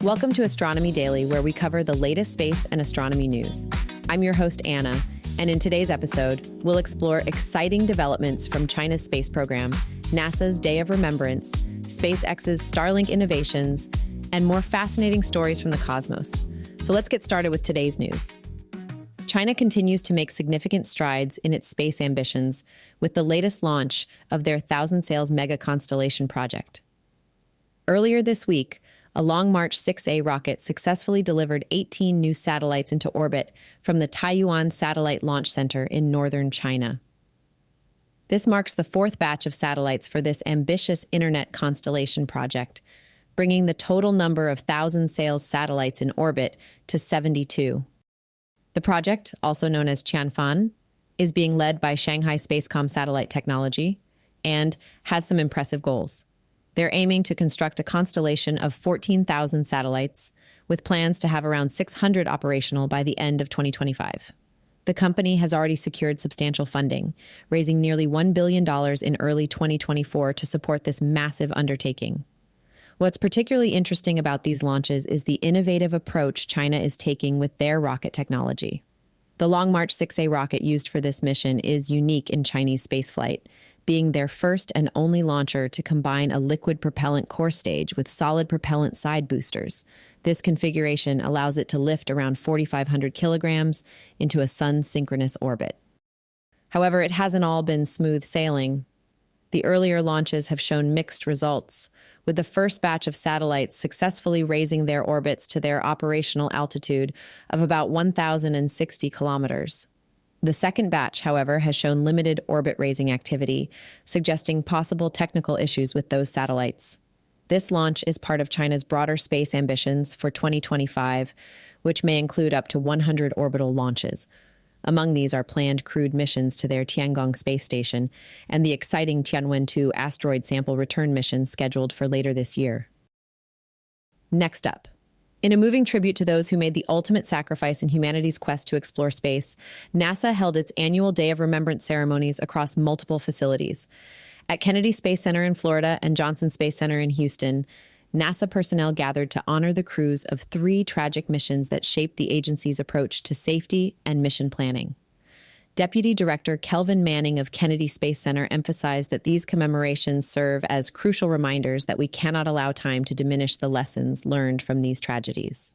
Welcome to Astronomy Daily, where we cover the latest space and astronomy news. I'm your host, Anna, and in today's episode, we'll explore exciting developments from China's space program, NASA's Day of Remembrance, SpaceX's Starlink innovations, and more fascinating stories from the cosmos. So let's get started with today's news. China continues to make significant strides in its space ambitions with the latest launch of their Thousand Sails Mega Constellation project. Earlier this week, a Long March 6A rocket successfully delivered 18 new satellites into orbit from the Taiyuan Satellite Launch Center in northern China. This marks the fourth batch of satellites for this ambitious Internet Constellation project, bringing the total number of Thousand Sails satellites in orbit to 72. The project, also known as Tianfan, is being led by Shanghai Spacecom Satellite Technology and has some impressive goals. They're aiming to construct a constellation of 14,000 satellites, with plans to have around 600 operational by the end of 2025. The company has already secured substantial funding, raising nearly $1 billion in early 2024 to support this massive undertaking. What's particularly interesting about these launches is the innovative approach China is taking with their rocket technology. The Long March 6A rocket used for this mission is unique in Chinese spaceflight, being their first and only launcher to combine a liquid propellant core stage with solid propellant side boosters. This configuration allows it to lift around 4,500 kilograms into a sun-synchronous orbit. However, it hasn't all been smooth sailing. The earlier launches have shown mixed results, with the first batch of satellites successfully raising their orbits to their operational altitude of about 1,060 kilometers. The second batch, however, has shown limited orbit-raising activity, suggesting possible technical issues with those satellites. This launch is part of China's broader space ambitions for 2025, which may include up to 100 orbital launches. Among these are planned crewed missions to their Tiangong space station and the exciting Tianwen-2 asteroid sample return mission scheduled for later this year. Next up, in a moving tribute to those who made the ultimate sacrifice in humanity's quest to explore space, NASA held its annual Day of Remembrance ceremonies across multiple facilities. At Kennedy Space Center in Florida and Johnson Space Center in Houston, NASA personnel gathered to honor the crews of 3 tragic missions that shaped the agency's approach to safety and mission planning. Deputy Director Kelvin Manning of Kennedy Space Center emphasized that these commemorations serve as crucial reminders that we cannot allow time to diminish the lessons learned from these tragedies.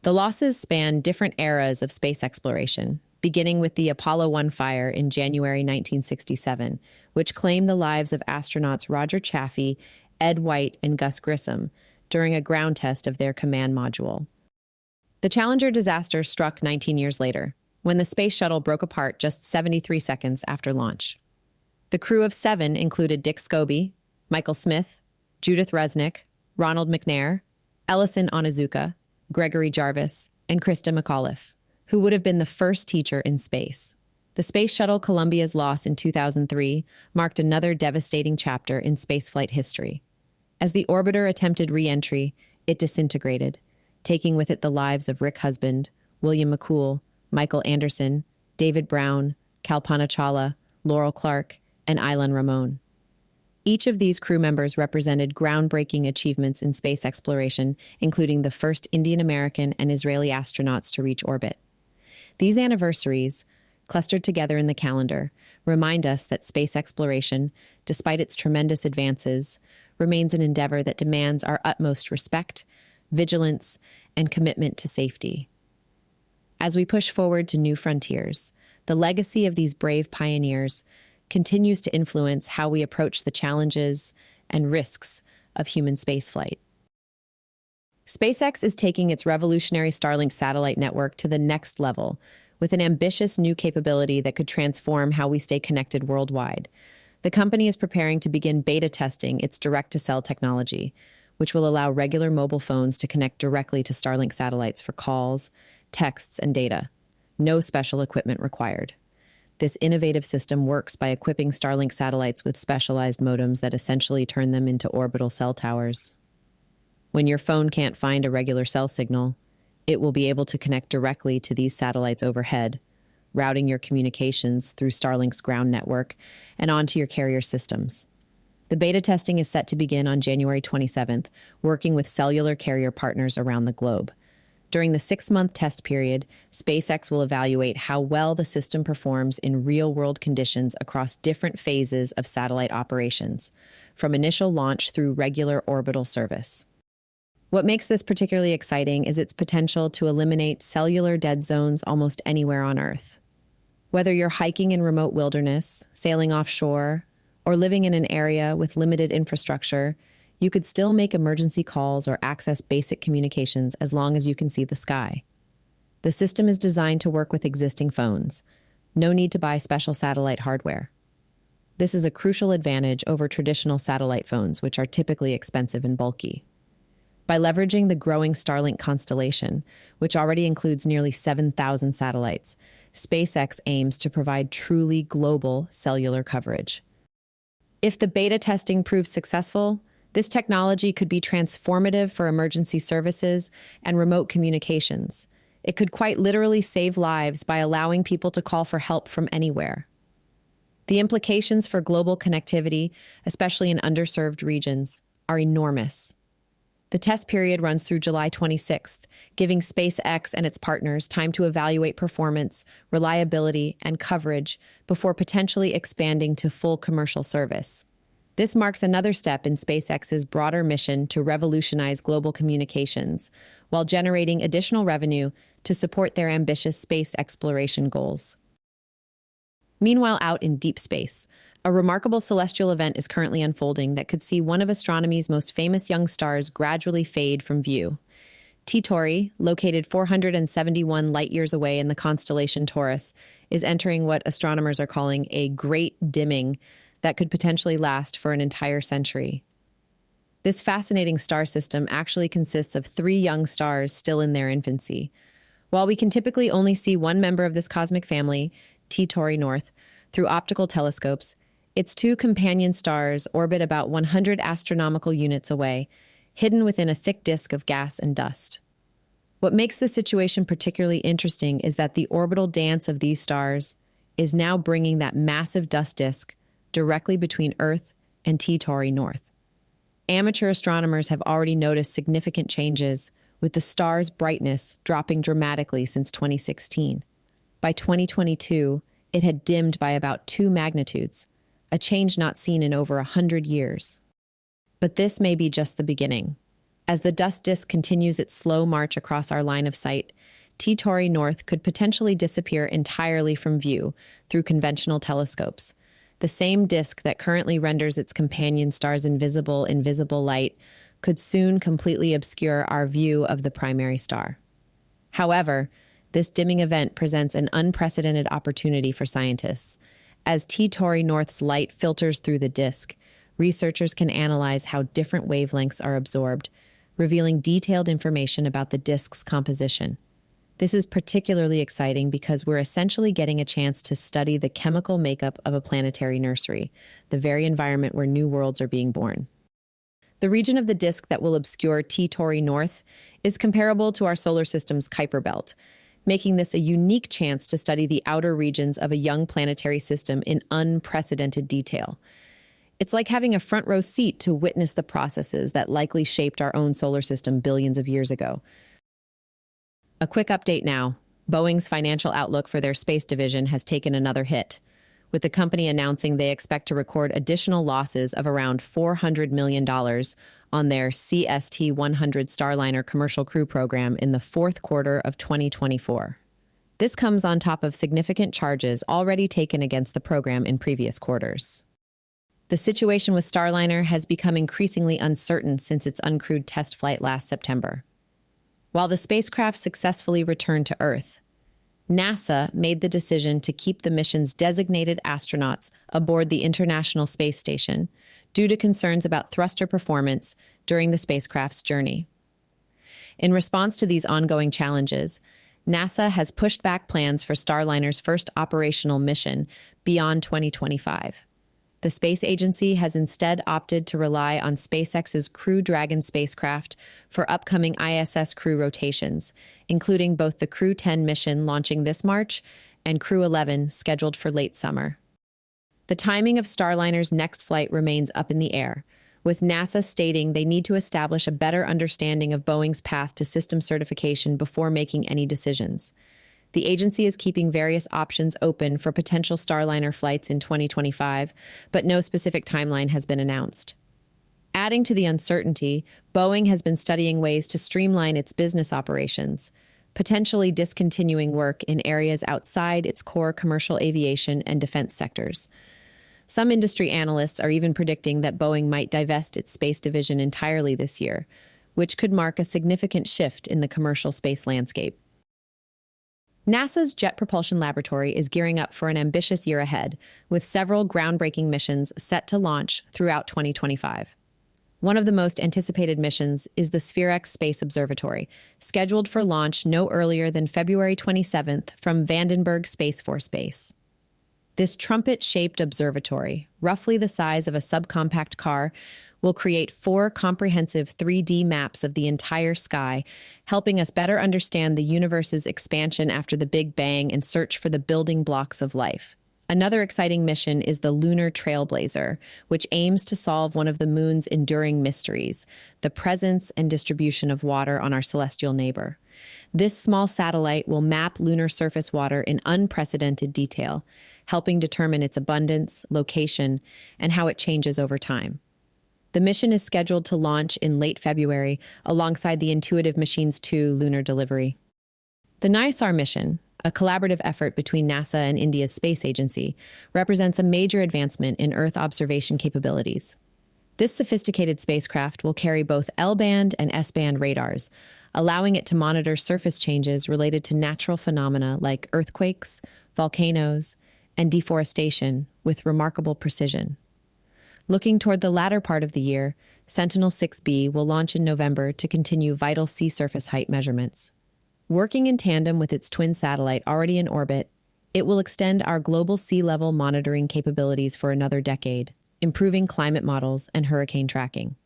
The losses span different eras of space exploration, beginning with the Apollo 1 fire in January 1967, which claimed the lives of astronauts Roger Chaffee, Ed White, and Gus Grissom during a ground test of their command module. The Challenger disaster struck 19 years later, when the space shuttle broke apart just 73 seconds after launch. The crew of 7 included Dick Scobie, Michael Smith, Judith Resnick, Ronald McNair, Ellison Onizuka, Gregory Jarvis, and Krista McAuliffe, who would have been the first teacher in space. The Space Shuttle Columbia's loss in 2003 marked another devastating chapter in spaceflight history. As the orbiter attempted re-entry, it disintegrated, taking with it the lives of Rick Husband, William McCool, Michael Anderson, David Brown, Kalpana Chawla, Laurel Clark, and Ilan Ramon. Each of these crew members represented groundbreaking achievements in space exploration, including the first Indian American and Israeli astronauts to reach orbit. These anniversaries, clustered together in the calendar, remind us that space exploration, despite its tremendous advances, remains an endeavor that demands our utmost respect, vigilance, and commitment to safety. As we push forward to new frontiers, the legacy of these brave pioneers continues to influence how we approach the challenges and risks of human spaceflight. SpaceX is taking its revolutionary Starlink satellite network to the next level, with an ambitious new capability that could transform how we stay connected worldwide. The company is preparing to begin beta testing its direct-to-cell technology, which will allow regular mobile phones to connect directly to Starlink satellites for calls, texts, and data. No special equipment required. This innovative system works by equipping Starlink satellites with specialized modems that essentially turn them into orbital cell towers. When your phone can't find a regular cell signal, it will be able to connect directly to these satellites overhead, routing your communications through Starlink's ground network and onto your carrier systems. The beta testing is set to begin on January 27th, working with cellular carrier partners around the globe. During the 6-month test period, SpaceX will evaluate how well the system performs in real-world conditions across different phases of satellite operations, from initial launch through regular orbital service. What makes this particularly exciting is its potential to eliminate cellular dead zones almost anywhere on Earth. Whether you're hiking in remote wilderness, sailing offshore, or living in an area with limited infrastructure, you could still make emergency calls or access basic communications as long as you can see the sky. The system is designed to work with existing phones. No need to buy special satellite hardware. This is a crucial advantage over traditional satellite phones, which are typically expensive and bulky. By leveraging the growing Starlink constellation, which already includes nearly 7,000 satellites, SpaceX aims to provide truly global cellular coverage. If the beta testing proves successful, this technology could be transformative for emergency services and remote communications. It could quite literally save lives by allowing people to call for help from anywhere. The implications for global connectivity, especially in underserved regions, are enormous. The test period runs through July 26th, giving SpaceX and its partners time to evaluate performance, reliability, and coverage before potentially expanding to full commercial service. This marks another step in SpaceX's broader mission to revolutionize global communications, while generating additional revenue to support their ambitious space exploration goals. Meanwhile, out in deep space, a remarkable celestial event is currently unfolding that could see one of astronomy's most famous young stars gradually fade from view. Tauri, located 471 light-years away in the constellation Taurus, is entering what astronomers are calling a great dimming that could potentially last for an entire century. This fascinating star system actually consists of 3 young stars still in their infancy. While we can typically only see one member of this cosmic family, Tauri North, through optical telescopes, its 2 companion stars orbit about 100 astronomical units away, hidden within a thick disk of gas and dust. What makes this situation particularly interesting is that the orbital dance of these stars is now bringing that massive dust disk directly between Earth and Tauri North. Amateur astronomers have already noticed significant changes, with the star's brightness dropping dramatically since 2016. By 2022, it had dimmed by about 2 magnitudes, a change not seen in over 100 years. But this may be just the beginning. As the dust disk continues its slow march across our line of sight, Tauri North could potentially disappear entirely from view through conventional telescopes. The same disk that currently renders its companion stars invisible in visible light could soon completely obscure our view of the primary star. However, this dimming event presents an unprecedented opportunity for scientists. As Tauri North's light filters through the disk, researchers can analyze how different wavelengths are absorbed, revealing detailed information about the disk's composition. This is particularly exciting because we're essentially getting a chance to study the chemical makeup of a planetary nursery, the very environment where new worlds are being born. The region of the disk that will obscure Tauri North is comparable to our solar system's Kuiper belt, making this a unique chance to study the outer regions of a young planetary system in unprecedented detail. It's like having a front-row seat to witness the processes that likely shaped our own solar system billions of years ago. A quick update now. Boeing's financial outlook for their space division has taken another hit, with the company announcing they expect to record additional losses of around $400 million on their CST-100 Starliner commercial crew program in the 4th quarter of 2024. This comes on top of significant charges already taken against the program in previous quarters. The situation with Starliner has become increasingly uncertain since its uncrewed test flight last September. While the spacecraft successfully returned to Earth, NASA made the decision to keep the mission's designated astronauts aboard the International Space Station due to concerns about thruster performance during the spacecraft's journey. In response to these ongoing challenges, NASA has pushed back plans for Starliner's first operational mission beyond 2025. The space agency has instead opted to rely on SpaceX's Crew Dragon spacecraft for upcoming ISS crew rotations, including both the Crew 10 mission launching this March and Crew 11 scheduled for late summer. The timing of Starliner's next flight remains up in the air, with NASA stating they need to establish a better understanding of Boeing's path to system certification before making any decisions. The agency is keeping various options open for potential Starliner flights in 2025, but no specific timeline has been announced. Adding to the uncertainty, Boeing has been studying ways to streamline its business operations, potentially discontinuing work in areas outside its core commercial aviation and defense sectors. Some industry analysts are even predicting that Boeing might divest its space division entirely this year, which could mark a significant shift in the commercial space landscape. NASA's Jet Propulsion Laboratory is gearing up for an ambitious year ahead, with several groundbreaking missions set to launch throughout 2025. One of the most anticipated missions is the SpaceX's Space Observatory, scheduled for launch no earlier than February 27th from Vandenberg Space Force Base. This trumpet-shaped observatory, roughly the size of a subcompact car, will create 4 comprehensive 3D maps of the entire sky, helping us better understand the universe's expansion after the Big Bang and search for the building blocks of life. Another exciting mission is the Lunar Trailblazer, which aims to solve one of the moon's enduring mysteries, the presence and distribution of water on our celestial neighbor. This small satellite will map lunar surface water in unprecedented detail, helping determine its abundance, location, and how it changes over time. The mission is scheduled to launch in late February alongside the Intuitive Machines 2 lunar delivery. The NISAR mission, a collaborative effort between NASA and India's space agency, represents a major advancement in Earth observation capabilities. This sophisticated spacecraft will carry both L-band and S-band radars, allowing it to monitor surface changes related to natural phenomena like earthquakes, volcanoes, and deforestation with remarkable precision. Looking toward the latter part of the year, Sentinel-6B will launch in November to continue vital sea surface height measurements. Working in tandem with its twin satellite already in orbit, it will extend our global sea level monitoring capabilities for another decade, improving climate models and hurricane tracking.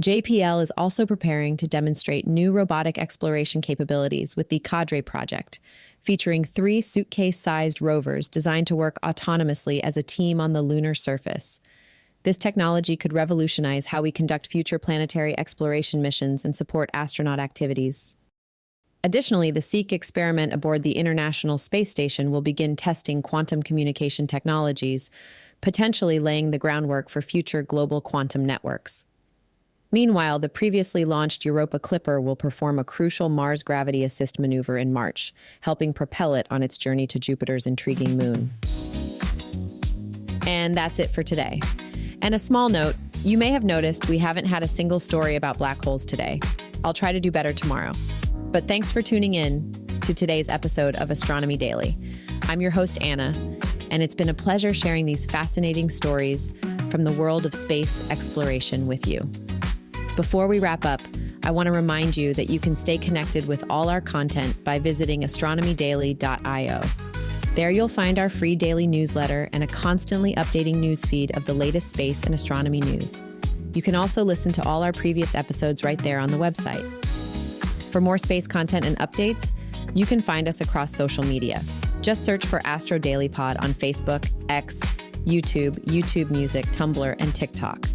JPL is also preparing to demonstrate new robotic exploration capabilities with the Cadre project, featuring 3 suitcase-sized rovers designed to work autonomously as a team on the lunar surface. This technology could revolutionize how we conduct future planetary exploration missions and support astronaut activities. Additionally, the SEEK experiment aboard the International Space Station will begin testing quantum communication technologies, potentially laying the groundwork for future global quantum networks. Meanwhile, the previously launched Europa Clipper will perform a crucial Mars gravity assist maneuver in March, helping propel it on its journey to Jupiter's intriguing moon. And that's it for today. And a small note, you may have noticed we haven't had a single story about black holes today. I'll try to do better tomorrow. But thanks for tuning in to today's episode of Astronomy Daily. I'm your host, Anna, and it's been a pleasure sharing these fascinating stories from the world of space exploration with you. Before we wrap up, I want to remind you that you can stay connected with all our content by visiting astronomydaily.io. There you'll find our free daily newsletter and a constantly updating newsfeed of the latest space and astronomy news. You can also listen to all our previous episodes right there on the website. For more space content and updates, you can find us across social media. Just search for Astro Daily Pod on Facebook, X, YouTube Music, Tumblr, and TikTok.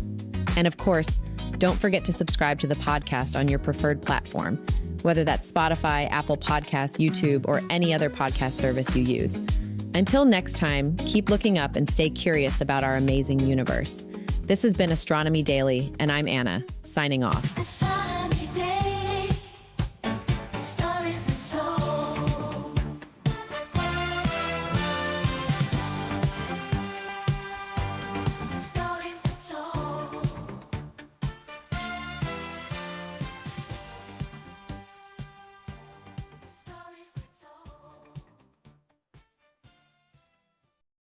And of course, don't forget to subscribe to the podcast on your preferred platform, whether that's Spotify, Apple Podcasts, YouTube, or any other podcast service you use. Until next time, keep looking up and stay curious about our amazing universe. This has been Astronomy Daily, and I'm Anna, signing off.